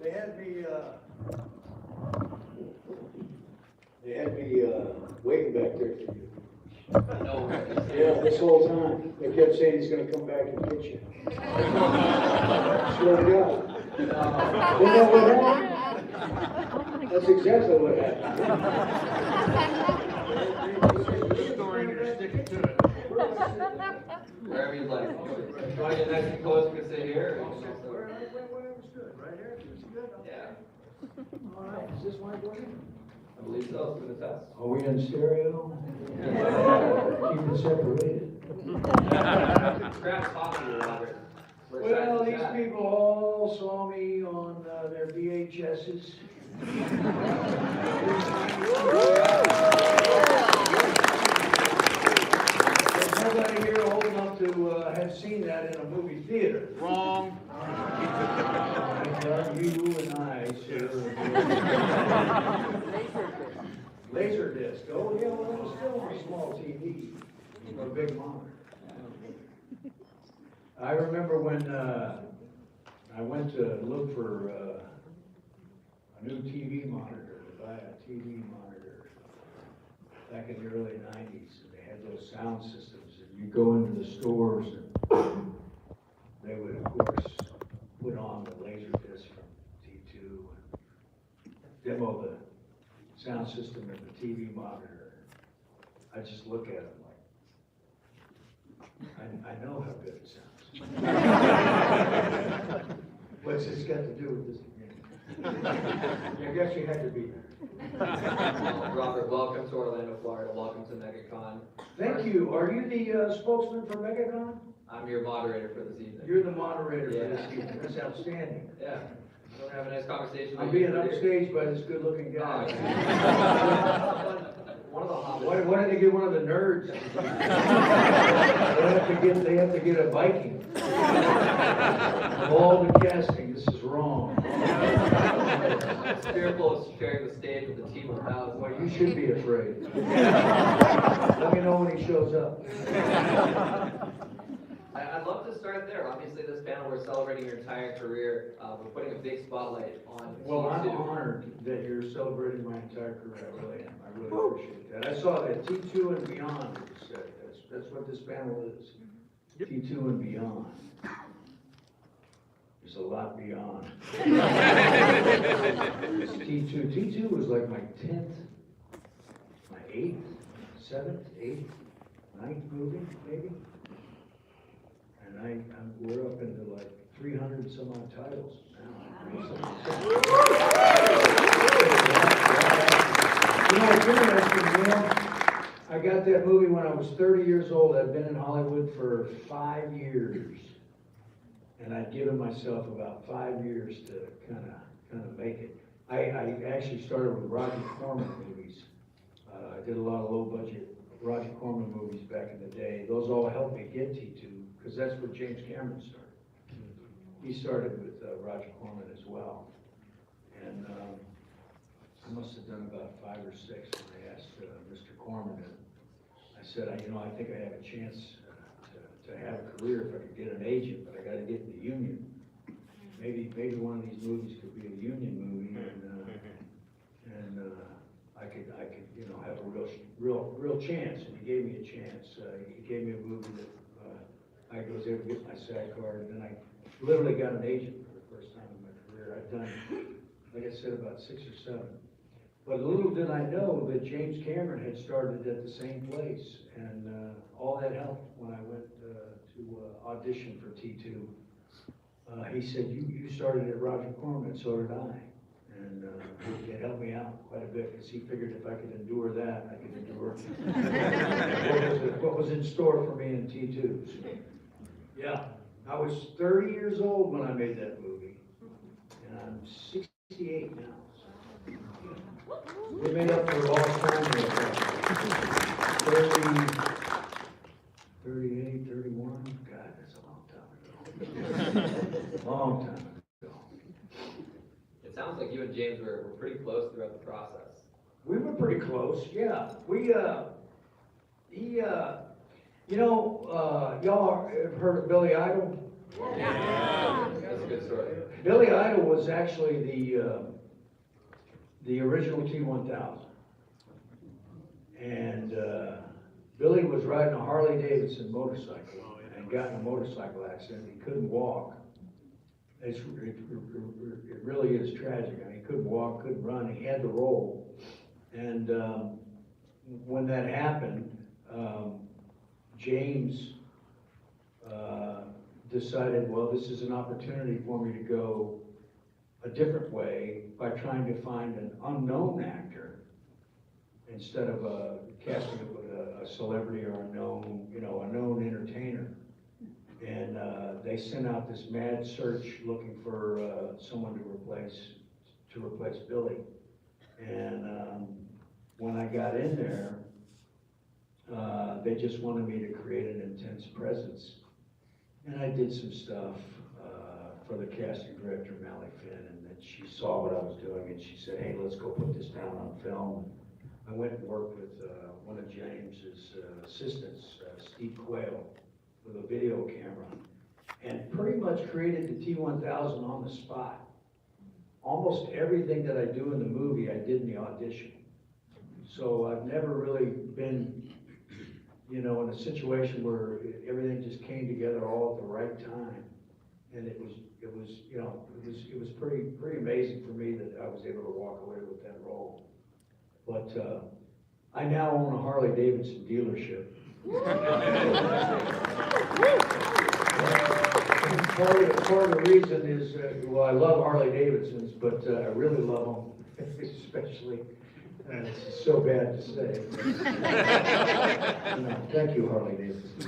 They had me waiting back there for you. No, Yeah, this whole time. They kept saying he's gonna come back and get you. Swear to God. Isn't that what happened? That's exactly what happened. wherever you'd like. You want to get nice and close, we can sit here. Whatever's good, right here, it's good. Yeah, All right, is this one going in? I believe so. Let's give it a test. Are we in stereo? Keep it separated. Grab coffee, Robert. We're Well, excited to these chat. people all saw me on their VHSs. There's nobody here old enough to have seen that in a movie theater. Wrong. You and I, sir. Laserdisc. Oh, yeah, well, it was still on a small TV or a big monitor. I remember when I went to look for a new TV monitor, to buy a TV monitor back in the early 90s. And they had those sound systems, and you go into the stores, and they would, of course, put on the Laserdisc from T2 and demo the sound system of the TV monitor. I just look at it like, I know how good it sounds. What's this got to do with this again? I guess you had to be there. Robert, welcome to Orlando, Florida. Welcome to MegaCon. Thank you. Are you the spokesman for MegaCon? I'm your moderator for this evening. You're the moderator for this Yeah. evening. That's outstanding. Yeah. We'll have a nice conversation. I'm being upstaged by this good-looking guy. One of the hobbits. Why did they get one of the nerds? They have to get a Viking. Of all the casting, this is wrong. It's fearful of sharing the stage with the team of thousands. Well, you should be afraid. Let me know when he shows up. I'd love to start there. Obviously, this panel, we're celebrating your entire career. We're putting a big spotlight on Well, I'm T2. honored that you're celebrating my entire career. I really am. I really appreciate that. I saw that T2 and beyond. That's what this panel is. T2 and beyond. There's a lot beyond. It's T2. T2 was like my 10th, my 8th, 7th, 8th, 9th movie, maybe. And we're up into like 300 some odd titles now. You know, it's interesting, I got that movie when I was 30 years old. I'd been in Hollywood for 5 years. And I'd given myself about 5 years to kind of make it. I actually started with Roger Corman movies. I did a lot of low budget Roger Corman movies back in the day. Those all helped me get T2, because that's where James Cameron started. He started with Roger Corman as well. And I must have done about 5 or 6 when I asked Mr. Corman. And I said, I think I have a chance to have a career if I could get an agent, but I got to get in the union. Maybe one of these movies could be a union movie, and I could have a real chance. And he gave me a chance. He gave me a movie that I was able to get my SAG card, and then I literally got an agent for the first time in my career. I've done, like I said, about 6 or 7. But little did I know that James Cameron had started at the same place, and all that helped when I went to audition for T2. He said, you started at Roger Corman, so did I. And it helped me out quite a bit, because he figured if I could endure that, I could endure what was in store for me in T2. So, yeah, I was 30 years old when I made that movie, and I'm 68 now. We made up for lost time. 30, 38, 31. God, that's a long time ago. Long time ago. It sounds like you and James were pretty close throughout the process. We were pretty close, yeah. Y'all have heard of Billy Idol? Yeah. That's a good story. Billy Idol was actually the original T-1000. And Billy was riding a Harley Davidson motorcycle and got in a motorcycle accident. He couldn't walk. It really is tragic. I mean, he couldn't walk, couldn't run. He had to roll. And when that happened, James decided, well, this is an opportunity for me to go a different way by trying to find an unknown actor instead of casting it with a celebrity or a known entertainer. And they sent out this mad search looking for someone to replace Billy. And when I got in there, they just wanted me to create an intense presence. And I did some stuff for the casting director, Mally Finn, and then she saw what I was doing and she said, hey, let's go put this down on film. I went and worked with one of James's assistants, Steve Quayle, with a video camera, and pretty much created the T-1000 on the spot. Almost everything that I do in the movie, I did in the audition. So I've never really been, in a situation where everything just came together all at the right time. And it was pretty amazing for me that I was able to walk away with that role. But I now own a Harley Davidson dealership. Part of the reason is, I love Harley Davidsons, but I really love them, especially, and it's so bad to say. Thank you, Harley Davidson.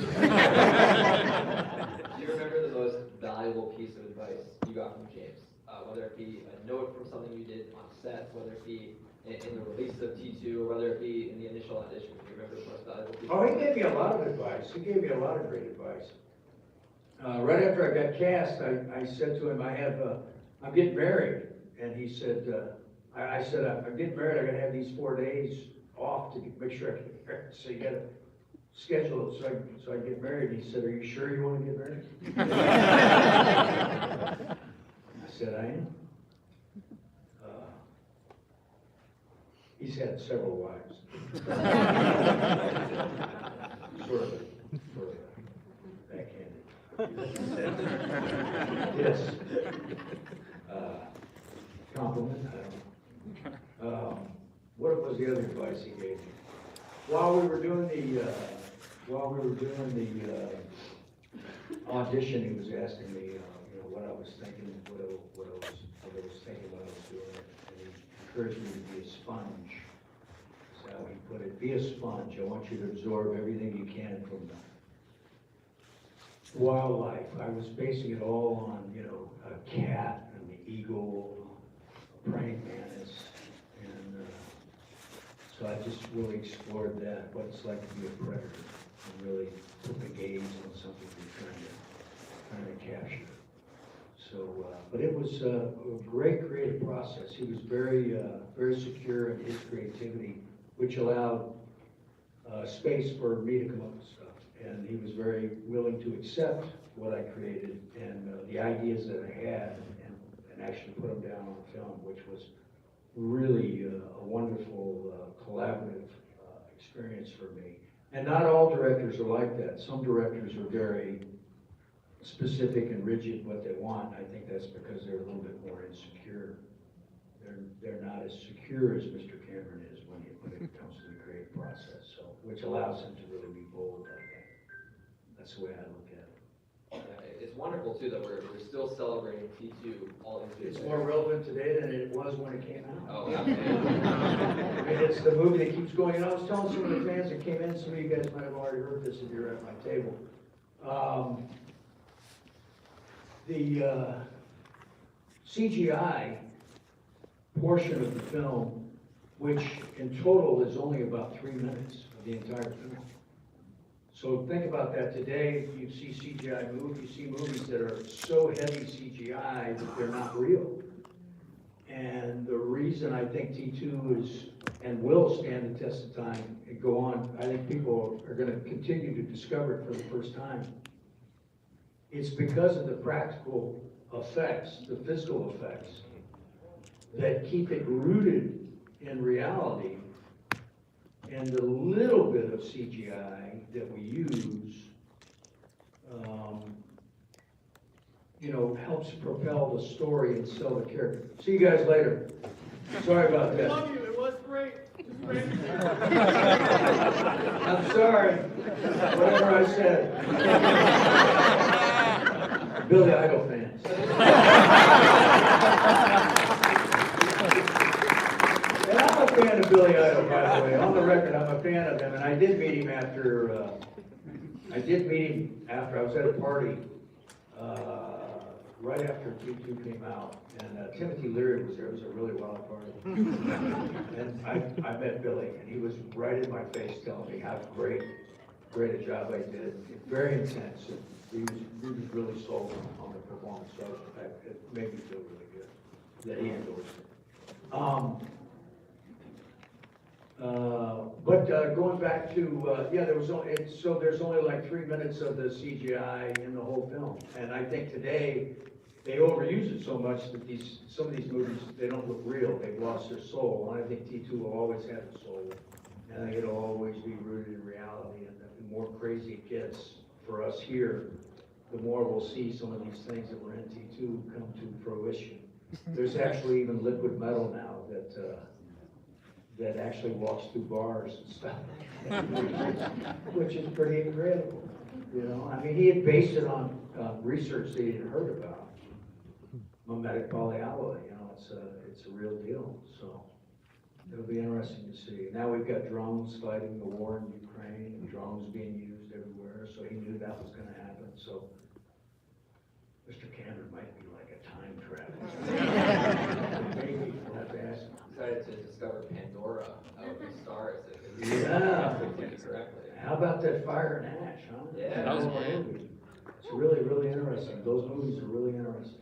Do you remember the most valuable piece of advice you got from James? Whether it be a note from something you did on set, whether it be in the release of T2, or whether it be in the initial audition. Do you remember the most valuable piece? Oh, he gave me a lot of advice. He gave me a lot of great advice. Right after I got cast, I said to him, I'm getting married. And he said, I said, I'm getting married, I'm gonna have these 4 days off to make sure I get married. So you gotta schedule it so I get married. He said, are you sure you want to get married? I said, I am. He's had several wives. Sort of backhanded. Yes. Compliment, I don't know. What was the other advice he gave me? While we were doing the audition, he was asking me, what I was thinking, what I was thinking when I was doing it, and he encouraged me to be a sponge. That's how he put it. Be a sponge. I want you to absorb everything you can from the wildlife. I was basing it all on, a cat and the eagle, a praying mantis, and so I just really explored that, what it's like to be a predator, and really put the gaze on something you're trying to capture. So, but it was a great creative process. He was very secure in his creativity, which allowed space for me to come up with stuff. And he was very willing to accept what I created and the ideas that I had and actually put them down on film, which was really a wonderful collaborative experience for me. And not all directors are like that. Some directors are very specific and rigid what they want. I think that's because they're a little bit more insecure. They're not as secure as Mr. Cameron is when it comes to the creative process, so which allows him to really be bold, I think. That's the way I look at it. It's wonderful too that we're still celebrating T2 all these years. It's more relevant today than it was when it came out. Oh, yeah. I mean, it's the movie that keeps going. I was telling some of the fans that came in, some of you guys might have already heard this if you're at my table. The CGI portion of the film, which in total is only about 3 minutes of the entire film. So think about that today. You see CGI movies, you see movies that are so heavy CGI that they're not real. And the reason I think T2 is and will stand the test of time and go on, I think people are going to continue to discover it for the first time. It's because of the practical effects, the physical effects, that keep it rooted in reality, and the little bit of CGI that we use, you know, helps propel the story and sell the character. See you guys later. Sorry about that. I love you. It was great. It was great. I'm sorry. Whatever I said. Billy Idol fans. And I'm a fan of Billy Idol, by the way. On the record, I'm a fan of him, and I did meet him after. I was at a party right after T2 came out, and Timothy Leary was there. It was a really wild party. And I met Billy, and he was right in my face telling me how great a job I did. Very intense. And he was really sold on the performance, so it made me feel really good that he endorsed it. But going back to, yeah, there's only like 3 minutes of the CGI in the whole film. And I think today, they overuse it so much that some of these movies, they don't look real. They've lost their soul. And I think T2 will always have a soul. And I think it'll always be rooted in reality. And the more crazy it gets for us here, the more we'll see some of these things that were in T2 come to fruition. There's actually even liquid metal now that actually walks through bars and stuff, which is pretty incredible. You know, I mean, he had based it on research that he had heard about. Mimetic polyalloy, you know, it's a real deal. So it'll be interesting to see. Now we've got drones fighting the war in Ukraine, and drones being used everywhere. So he knew that was going to happen. So Mr. Cameron might be like a time traveler. Maybe we'll have to ask him. Decided to discover Pandora out of the stars. Yeah. Correctly. How about that Fire and Ash, huh? Yeah. That was movie. It's really, really interesting. Those movies are really interesting.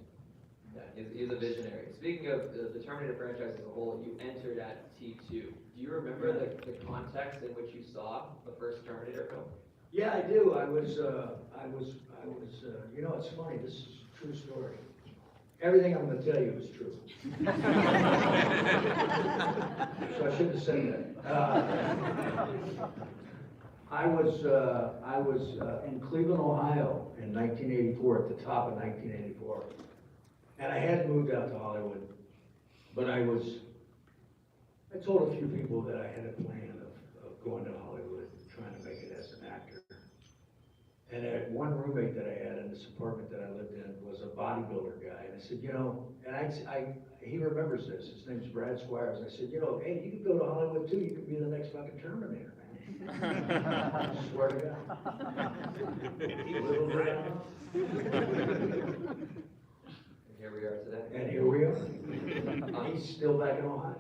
Yeah, he's a visionary. Speaking of the Terminator franchise as a whole, you entered at T2. Do you remember the context in which you saw the first Terminator film? Yeah, I do. I was, you know, it's funny. This is a true story. Everything I'm going to tell you is true. So I shouldn't have said that. I was in Cleveland, Ohio in 1984, at the top of 1984. And I hadn't moved out to Hollywood, but I told a few people that I had a plan of going to Hollywood, trying to make it as an actor. And I had one roommate that I had in this apartment that I lived in was a bodybuilder guy. And I said, you know, and he remembers this. His name's Brad Squires. I said, you know, hey, you could go to Hollywood too. You could be the next fucking Terminator, man. I swear to God. Little Brad. Here we are today. And here we are. He's still back in Ohio.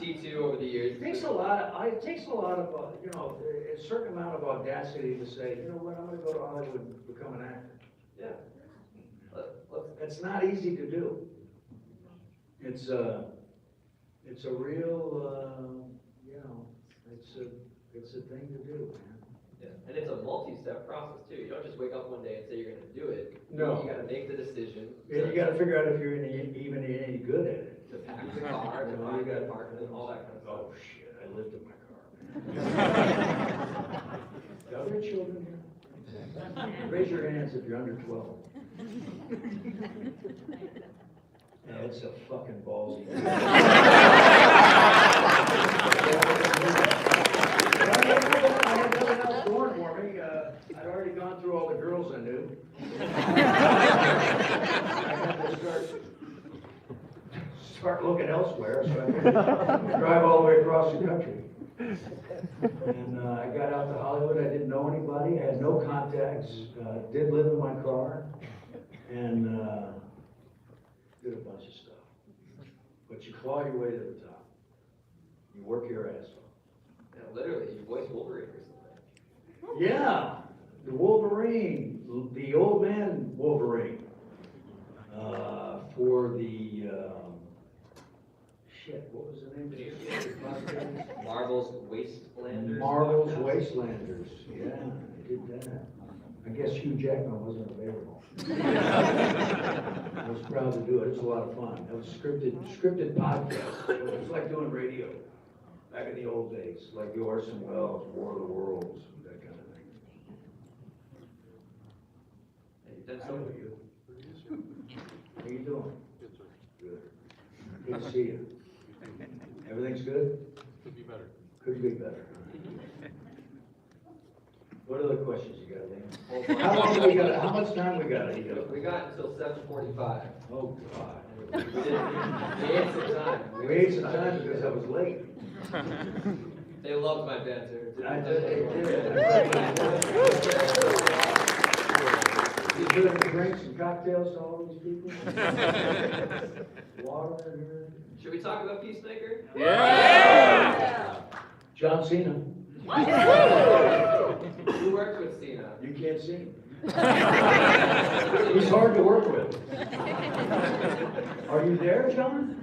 T2 over the years. It takes a lot of, you know, a certain amount of audacity to say, you know what, I'm going to go to Hollywood and become an actor. Yeah. It's not easy to do. It's a real, you know, it's a thing to do, man. Yeah. And it's a multi-step process too. You don't just wake up one day and say you're going to do it. No. You got to make the decision. And you got to figure out if you're even any good at it. To pack the car, to find the apartment, and all that kind of stuff. Oh shit, I lived in my car, man. Are there children here? Raise your hands if you're under 12. Yeah, it's a fucking ballsy. I had nothing else going for me. I'd already gone through all the girls I knew. I had to start looking elsewhere, so I had to drive all the way across the country. And I got out to Hollywood. I didn't know anybody. I had no contacts. Did live in my car, and did a bunch of stuff. But you claw your way to the top. You work your ass off. Yeah, literally, you voice Wolverine or something. Yeah, the Wolverine, the old man Wolverine, for the shit. What was the name of it? Marvel's Wastelanders. Marvel's Wastelanders. Yeah, I did that. I guess Hugh Jackman wasn't available. I was proud to do it. It was a lot of fun. It was scripted podcast. It was like doing radio back in the old days, like the Orson Welles, War of the Worlds, that kind of thing. That's I know you. How you doing? Good. Good to see you. Everything's good? Could be better. Could be better. What other questions you got, Dan? Well, How long we got? How much time we got? we got until 7:45. Oh, God. We ate some time. We ate some time because I was late. They loved my banter. I did, they did. You doing drinks and cocktails to all these people? Water in here? Should we talk about Peacemaker? Yeah! John Cena. Who worked with Cena? You can't see him. He's hard to work with. Are you there, John?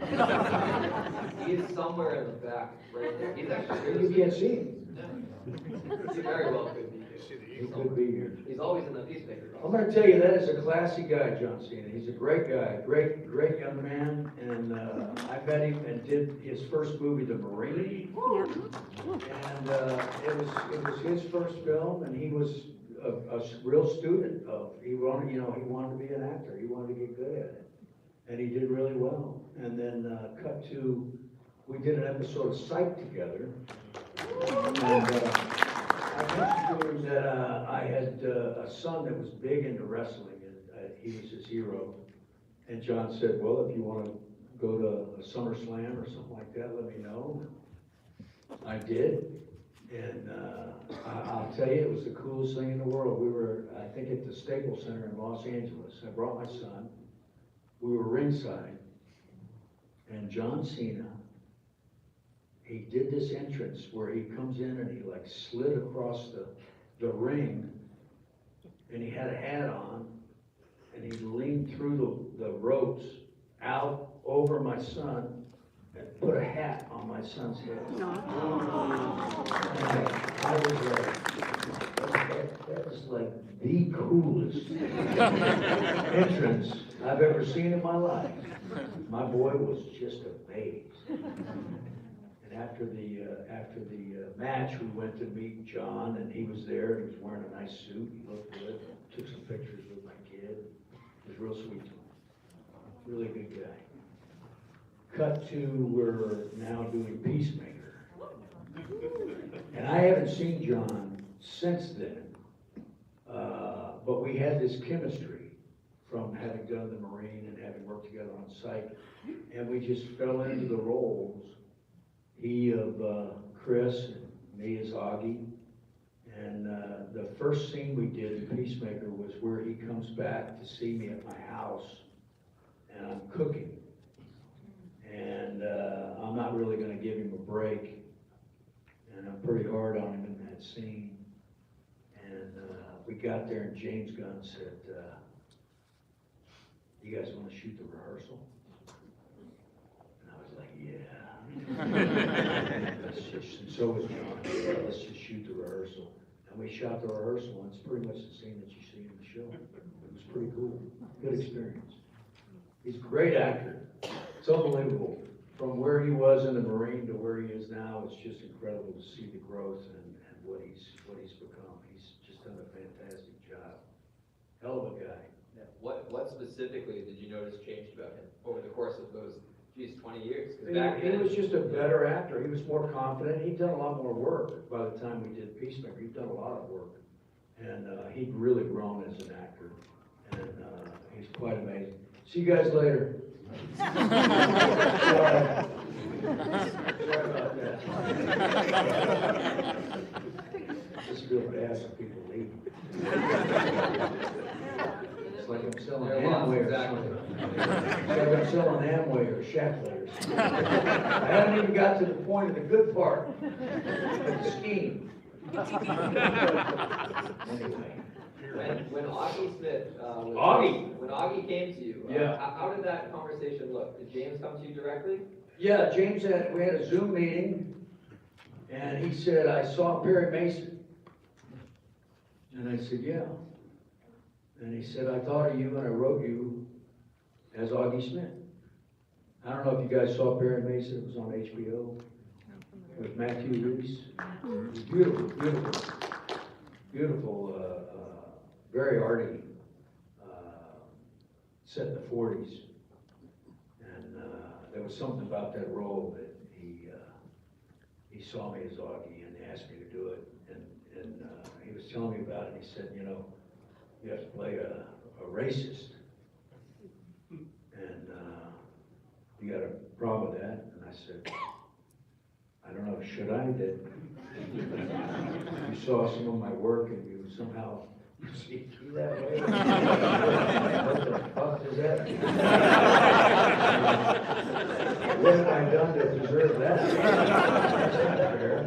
He's somewhere in the back, right there. He's actually You can't see him. He very well could be He here. could be here. He's always in the Peacemaker. I'm going to tell you, that is a classy guy, John Cena. He's a great guy, great young man, and I met him and did his first movie, The Marine, and it was his first film, and he was a real student of. He wanted to be an actor. He wanted to get good at it, and he did really well. And then cut to, we did an episode of Psych together, and. I mentioned to him that I had a son that was big into wrestling, and he was his hero. And John said, well, if you want to go to a SummerSlam or something like that, let me know. I did, and I'll tell you, it was the coolest thing in the world. We were, I think, at the Staples Center in Los Angeles. I brought my son. We were ringside, and John Cena, he did this entrance where he comes in and he like slid across the ring, and he had a hat on, and he leaned through the ropes out over my son and put a hat on my son's head. I was like, that was like the coolest entrance I've ever seen in my life. My boy was just amazed. After the match, we went to meet John, and he was there. He was wearing a nice suit. He looked good. Took some pictures with my kid. It was real sweet to him. Really good guy. Cut to, we're now doing Peacemaker. And I haven't seen John since then. But we had this chemistry from having done the Marine and having worked together on site. And we just fell into the roles. He of Chris, and me as Augie. And the first scene we did in Peacemaker was where he comes back to see me at my house, and I'm cooking. And I'm not really going to give him a break. And I'm pretty hard on him in that scene. And we got there, and James Gunn said, you guys want to shoot the rehearsal? And I was like, yeah. And so was John. Let's just shoot the rehearsal. And we shot the rehearsal, and it's pretty much the scene that you see in the show. It was pretty cool. Good experience. He's a great actor. It's unbelievable. From where he was in the Marine to where he is now, it's just incredible to see the growth and what he's become. He's just done a fantastic job. Hell of a guy. Yeah. What specifically did you notice changed about him over the course of those 20 years? 'Cause back He then, was just a better actor. He was more confident. He'd done a lot more work by the time we did Peacemaker. He'd done a lot of work. And he'd really grown as an actor. And he's quite amazing. See you guys later. Sorry about that. Just feel bad when people leave. It's like I'm selling Amway or something. It's like I'm selling Amway or SheFantasy. I haven't even got to the point of the good part of the scheme. Anyway. when Augie Smith, when Augie came to you, Yeah. how did that conversation look? Did James come to you directly? Yeah, James we had a Zoom meeting, and he said, I saw Perry Mason. And I said, yeah. And he said, I thought of you and I wrote you as Augie Smith. I don't know if you guys saw Perry Mason, it was on HBO with Matthew Reese. It was beautiful, beautiful, beautiful, very arty, set in the 40s. And there was something about that role that he saw me as Augie and asked me to do it. And he was telling me about it. He said, you know, you have to play a racist. And you got a problem with that? And I said, I don't know, should I? That you saw some of my work and you somehow see that way? What the fuck is that? What have I done to deserve that? That's not fair.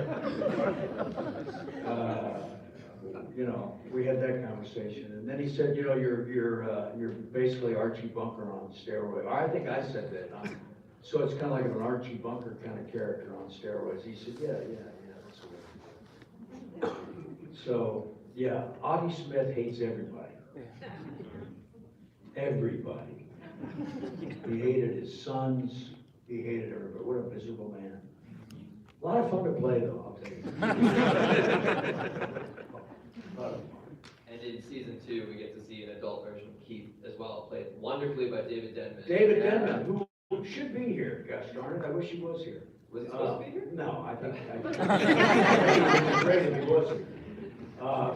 You know, we had that conversation, and then he said, you know, you're basically Archie Bunker on steroids. I think I said that. So it's kind of like an Archie Bunker kind of character on steroids. He said, yeah, that's what. So yeah, Augie Smith hates everybody. Everybody. He hated his sons. He hated everybody. What a miserable man. A lot of fun to play, though, I'll tell you. And in season 2, we get to see an adult version of Keith as well, played wonderfully by David Denman. David Denman, who should be here, gosh darn it, I wish he was here. Was he supposed to be here? No, I think it would be great if he was here.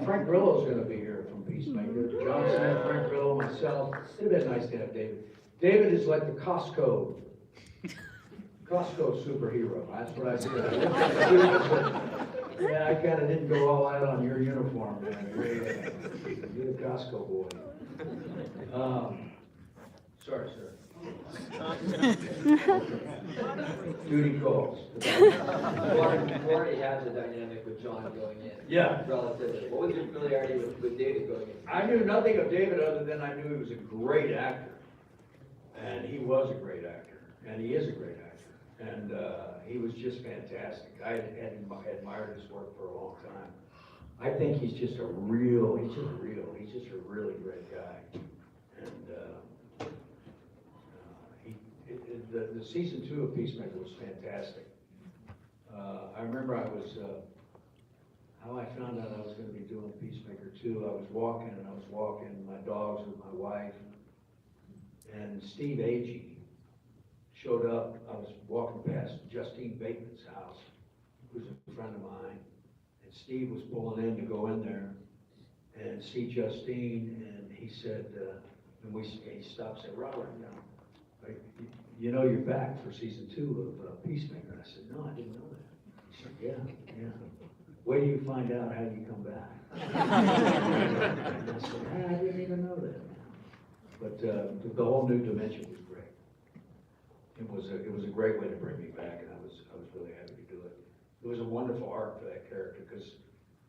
Frank Grillo's gonna be here from Peacemaker. John Smith, Frank Grillo, myself. It'd have been nice to have David. David is like the Costco superhero, that's what I said. Yeah, I kinda didn't go all out on your uniform, man. You're the Costco boy. Sorry, sir. Duty calls. You already had the dynamic with John going in. Yeah. Relatively. What was your familiarity with David going in? I knew nothing of David other than I knew he was a great actor. And he was a great actor. And he is a great actor. And he was just fantastic. I had admired his work for a long time. I think he's just a really great guy. And the season 2 of Peacemaker was fantastic. I remember how I found out I was going to be doing Peacemaker 2. I was walking my dogs with my wife, and Steve Agee showed up. I was walking past Justine Bateman's house, who's a friend of mine, and Steve was pulling in to go in there and see Justine, and he said, he stopped and said, Robert, you know you're back for season 2 of Peacemaker. I said, no, I didn't know that. He said, yeah. Wait till you find out how you come back. And I said, I didn't even know that. But the whole new dimension was great. It was a great way to bring me back, and I was really happy to do it. It was a wonderful arc for that character, because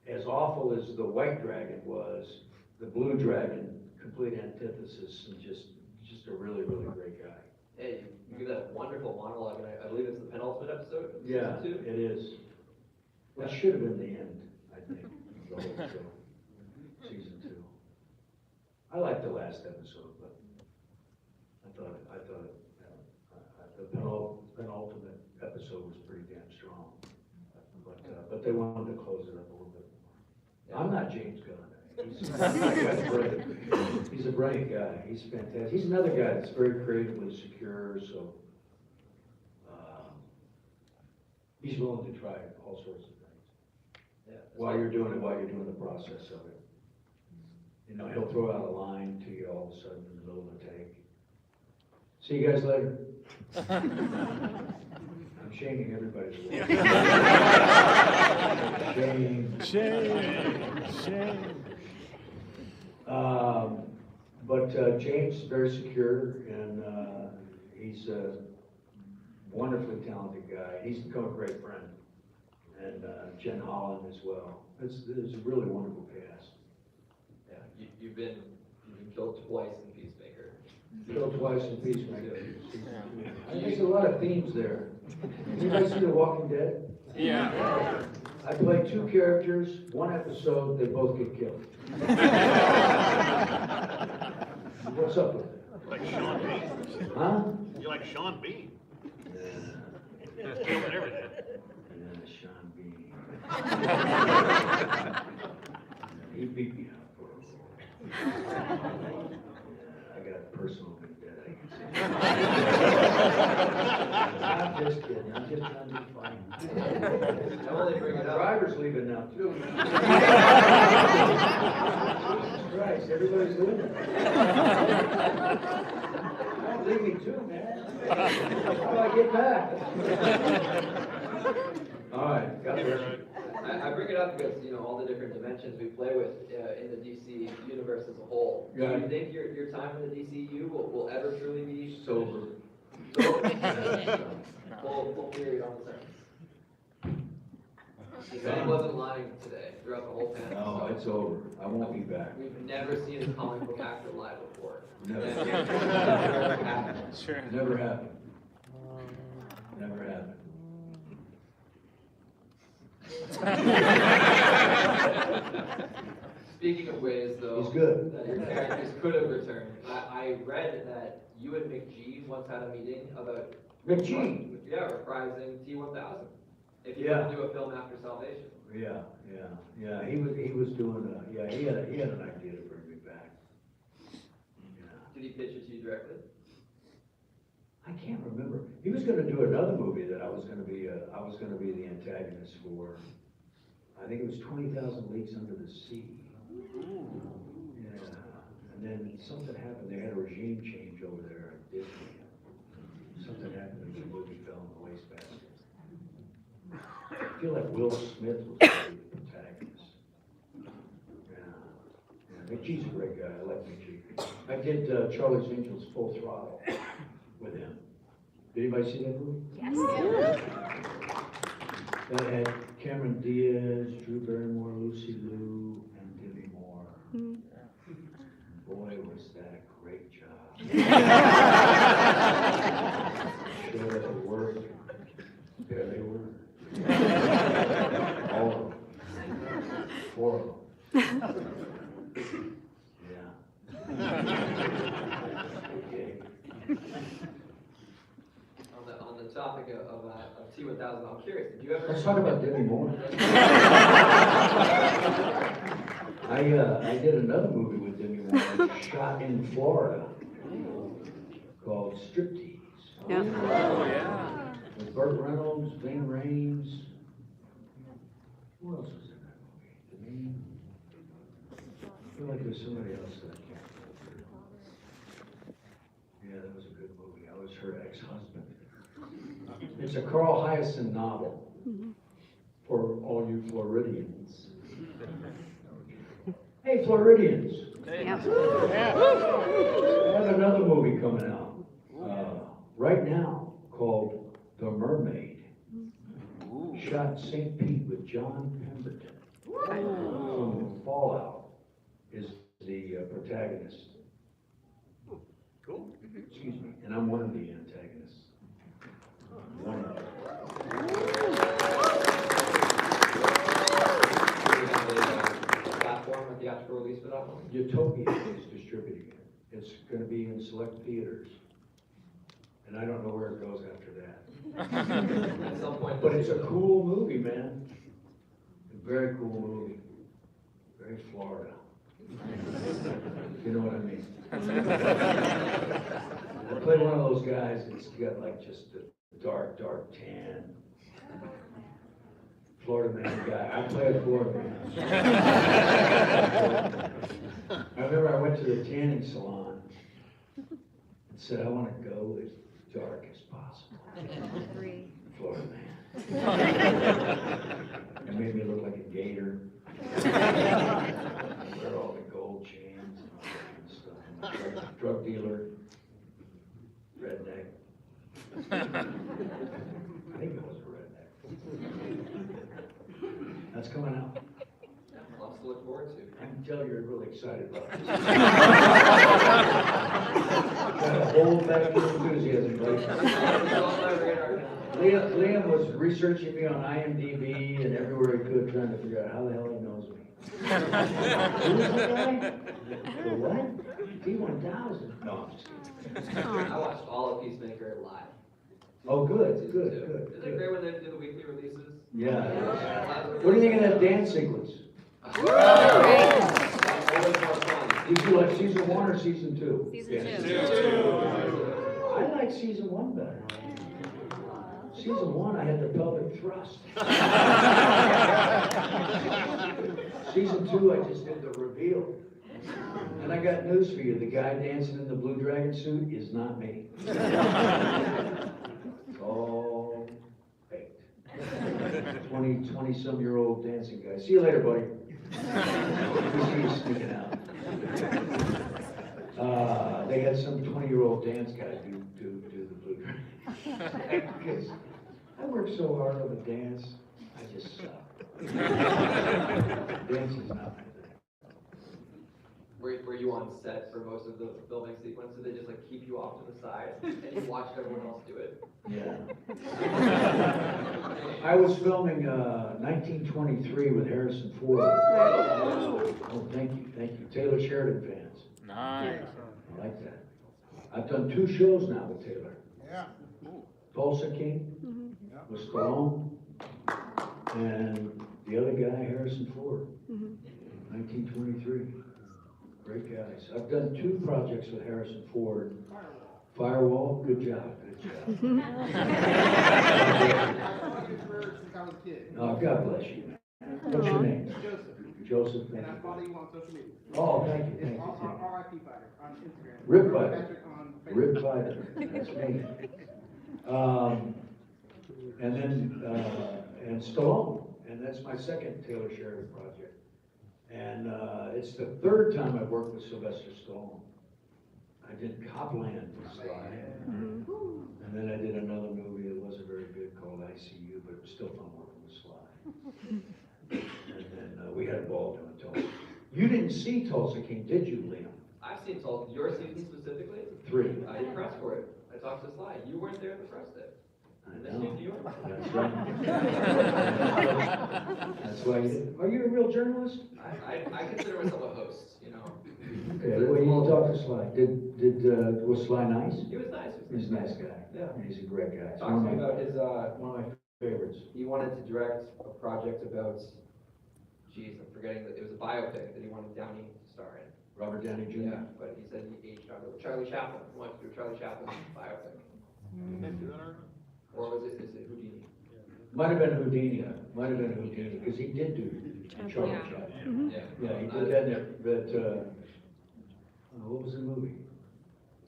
as awful as the White Dragon was, the Blue Dragon, complete antithesis, and just a really great guy. Hey, you give that wonderful monologue, and I believe it's the penultimate episode of Yeah, season 2? it is. That should have been the end, I think, of the whole show, season 2. I liked the last episode, but I thought the penultimate episode was pretty damn strong. But they wanted to close it up a little bit more. I'm not James Gunn. He's a brilliant guy. He's fantastic. He's another guy that's very creatively secure, so he's willing to try all sorts of things. Yeah. While you're doing the process of it. You know, he'll throw out a line to you all of a sudden in the middle of the take. See you guys later. I'm shaming everybody's Shame. But James is very secure, and he's a wonderfully talented guy. He's become a great friend, and Jen Holland as well. It's a really wonderful cast. Yeah, you've been killed twice in Peacemaker. Killed twice in Peacemaker. I think there's a lot of themes there. Anybody see The Walking Dead? Yeah. I play two characters, one episode, they both get killed. What's up with that? Like Sean Bean. Huh? You're like Sean Bean. Yeah, Killing everything. Sean Bean. He beat me up for a while. I got a personal vendetta against him. I'm just kidding, I'm just trying to be funny. I only bring My it up. driver's leaving now too. Jesus Christ, everybody's leaving. Don't leave me too, man. How do I get back? All right, got the rest. I bring it up because, you know, all the different dimensions we play with in the DC universe as a whole. Yeah. Do you think your time in the DCU will ever truly be Sober. full period on the sentence? He said he wasn't lying today throughout the whole panel. No, it's over. I won't be back. We've never seen a comic book actor lie before. Never. Never happened. Sure. Never happened. Never happened. Speaking of ways, though, He's good. that your characters could have returned, I read that you and McGee once had a meeting about McGee? Yeah, reprising T-1000. If you Yeah. want to do a film after Salvation. Yeah. He was doing he had an idea to bring me back. Yeah. Did he pitch it to you directly? I can't remember. He was going to do another movie that I was going to be the antagonist for. I think it was 20,000 Leagues Under the Sea. Yeah. And then something happened. They had a regime change over there at Disney. Something happened and the movie fell in the wastebasket. I feel like Will Smith was the protagonist. Yeah. McGee's a great guy. I like McGee. I did Charlie's Angels Full Throttle with him. Did anybody see that movie? Yes. That had Cameron Diaz, Drew Barrymore, Lucy Liu, and Demi Moore. Boy, was that a great job. Sure that it worked. There they were. All of them. 4 of them. Yeah. Okay. On the topic of T-1000, I'm curious, did you ever... Let's talk about Demi Moore. I did another movie with Demi Moore, shot in Florida, called Striptease. Yeah. Oh, yeah. With Burt Reynolds, Ving Rhames. Who else was in that movie? Denise? I feel like there's somebody else that I can't remember. Yeah, that was a good movie. I was her ex-husband. It's a Carl Hyacin novel for all you Floridians. Hey, Floridians! Yeah. I have another movie coming out right now called The Mermaid. Shot St. Pete with John Pemberton from Fallout is the protagonist. Cool. Excuse me, and I'm one of the antagonists. One of them. Do you have a platform, a theatrical release for that one? Utopia is distributing it. It's going to be in select theaters. And I don't know where it goes after that. At some point. But it's a cool movie, man. A very cool movie. Very Florida. You know what I mean? I play one of those guys that's got like just a dark tan. Florida man guy. I play a Florida man. I remember I went to the tanning salon and said, I want to go as dark as possible. Florida man. It made me look like a gator. Wear all the gold chains and all that kind of stuff. Drug dealer. Redneck. I think it was a redneck. That's coming out. Lots to look forward to. I can tell you're really excited about this. Hold back your enthusiasm, buddy. It's on my radar now. Liam was researching me on IMDb and everywhere he could, trying to figure out how the hell he knows me. Who is the guy? The what? T-1000? No, I'm just kidding. I watched all of Peacemaker live. Oh, good, Season good, two. good. Isn't it great when they do the weekly releases? Yeah. Yeah. What do you think of that dance sequence? Always more fun. Did you like season 1 or season 2? Season 2. I like season 1 better. Season 1, I had the pelvic thrust. Season 2, I just did the reveal. And I got news for you. The guy dancing in the blue dragon suit is not me. It's all faked. 20-some-year-old dancing guy. See you later, buddy. We see you sneaking out. They had some 20-year-old dance guy do the blue dragon. Because I work so hard on the dance, I just suck. Dancing's not my thing. Were you on set for most of the filming sequence? Did they just like keep you off to the side and you watched everyone else do it? Yeah. I was filming 1923 with Harrison Ford. Oh, thank you. Taylor Sheridan fans. Nice. I like that. I've done 2 shows now with Taylor. Yeah. Tulsa King with Stallone, and the other guy, Harrison Ford. 1923. Great guys. I've done 2 projects with Harrison Ford. Firewall, good job. Oh, God bless you, man. What's your name? Joseph. And I follow you on social media. Oh, thank you. It's RIP Fighter on Instagram. Rip Fighter. Patrick on Facebook. Rip Fighter, that's me. And then, and Stallone, and that's my second Taylor Sheridan project. And it's the 3rd time I've worked with Sylvester Stallone. I did Copland with Sly, and then I did another movie that wasn't very good called ICU, but it was still fun working with Sly. And then we had a ball doing Tulsa. You didn't see Tulsa King, did you, Liam? I've seen Tulsa, your season specifically. 3. You pressed for it. I talked to Sly. You weren't there at the press day. I This know. New York. That's right. That's why you, are you a real journalist? I consider myself a host, you know. Okay, well, you talk to Sly. Was Sly nice? He was nice. He's a nice guy. Yeah. He's a great guy. It's Talked to one me of my- about his, one of my favorites. he wanted to direct a project about, geez, I'm forgetting that it was a biopic that he wanted Downey to star in. Robert Downey Jr. Yeah, but he said he aged out of it. Charlie Chaplin. He wanted to do a Charlie Chaplin biopic. Or was it Houdini? Might have been Houdini, because he did do Charlie Chaplin. Yeah. Yeah, he did that there, but, what was the movie?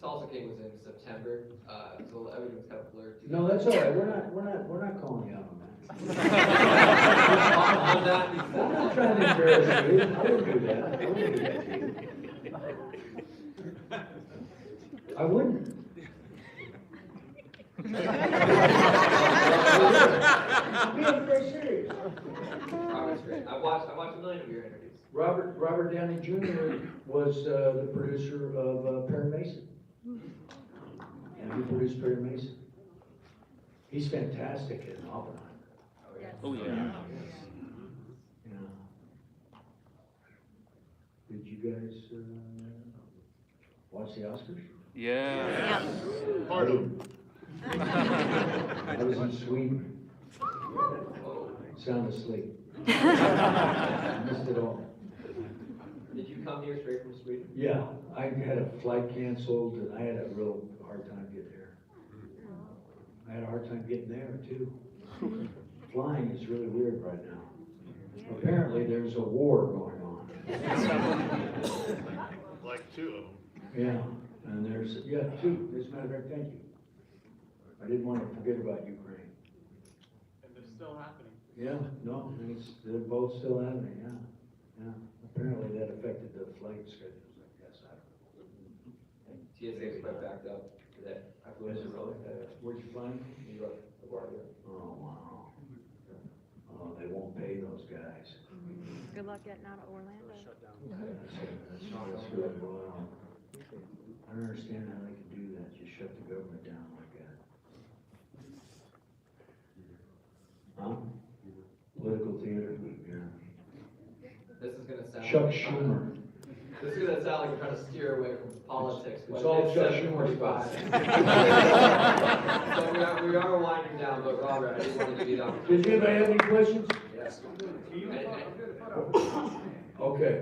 Tulsa King was in September, so everything's kind of blurred. No, that's all right, we're not calling you out on that. On that, I'm not trying to embarrass you, I wouldn't do that, I wouldn't do that to you. I wouldn't. I'm being very serious. Robert's great. I've watched a million of your interviews. Robert Downey Jr. was the producer of Perry Mason. And he produced Perry Mason. He's fantastic in Oppenheimer. Oh, yeah. Yeah. Did you guys watch the Oscars? Yeah. Pardon. I was in Sweden. Sound asleep. Missed it all. Did you come here straight from Sweden? Yeah, I had a flight canceled and I had a real hard time getting there. I had a hard time getting there too. Flying is really weird right now. Apparently there's a war going on. Like 2 of them. Yeah, and there's 2, as a matter of fact, thank you. I didn't want to forget about Ukraine. And they're still happening. Yeah, no, they're both still happening, yeah. Apparently that affected the flight schedules, I guess, I don't know. TSA was backed up today. I flew Is into it really? Where'd you fly? New York, LaGuardia. Oh, wow. Oh, they won't pay those guys. Good luck getting out of Orlando. That's really wild. don't understand how they can do that, just shut the government down like that. Huh? Political theater, yeah. This is gonna sound. Chuck Schumer. This is gonna sound like we're trying to steer away from politics. It's but all Chuck 7:45. So we are winding down, but Robert, I just wanted to give you the opportunity. Does anybody have any questions? Yes. Okay.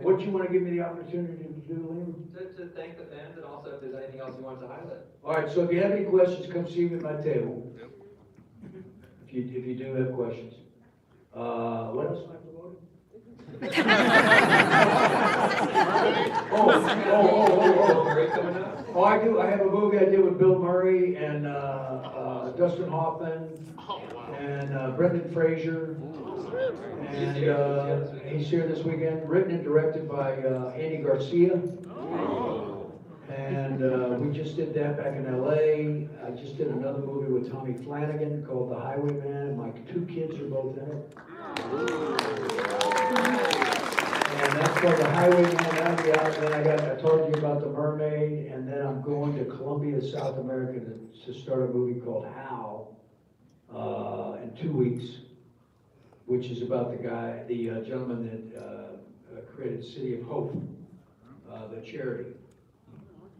What you want to give me the opportunity to do, Liam? To thank the fans and also if there's anything else you wanted to highlight. All right, so if you have any questions, come see me at my table. If you do have questions. What else am I promoting? Murray coming up? Oh, I do. I have a movie I did with Bill Murray and Dustin Hoffman and Brendan Fraser. And he's here this weekend. Written and directed by Andy Garcia. And we just did that back in LA. I just did another movie with Tommy Flanagan called The Highwayman. My 2 kids are both in it. And that's called The Highwayman. That'll be out. Then I told you about The Mermaid. And then I'm going to Colombia, South America to start a movie called How in 2 weeks, which is about the gentleman that created City of Hope, the charity.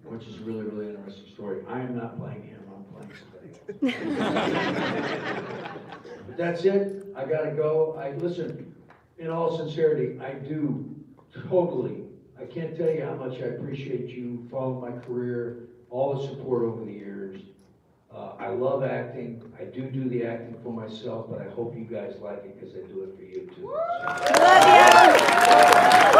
Which is a really, really interesting story. I am not playing him, I'm playing somebody. But that's it, I gotta go. Listen, in all sincerity, I do totally, I can't tell you how much I appreciate you following my career, all the support over the years. I love acting, I do the acting for myself, but I hope you guys like it because I do it for you too. Love you.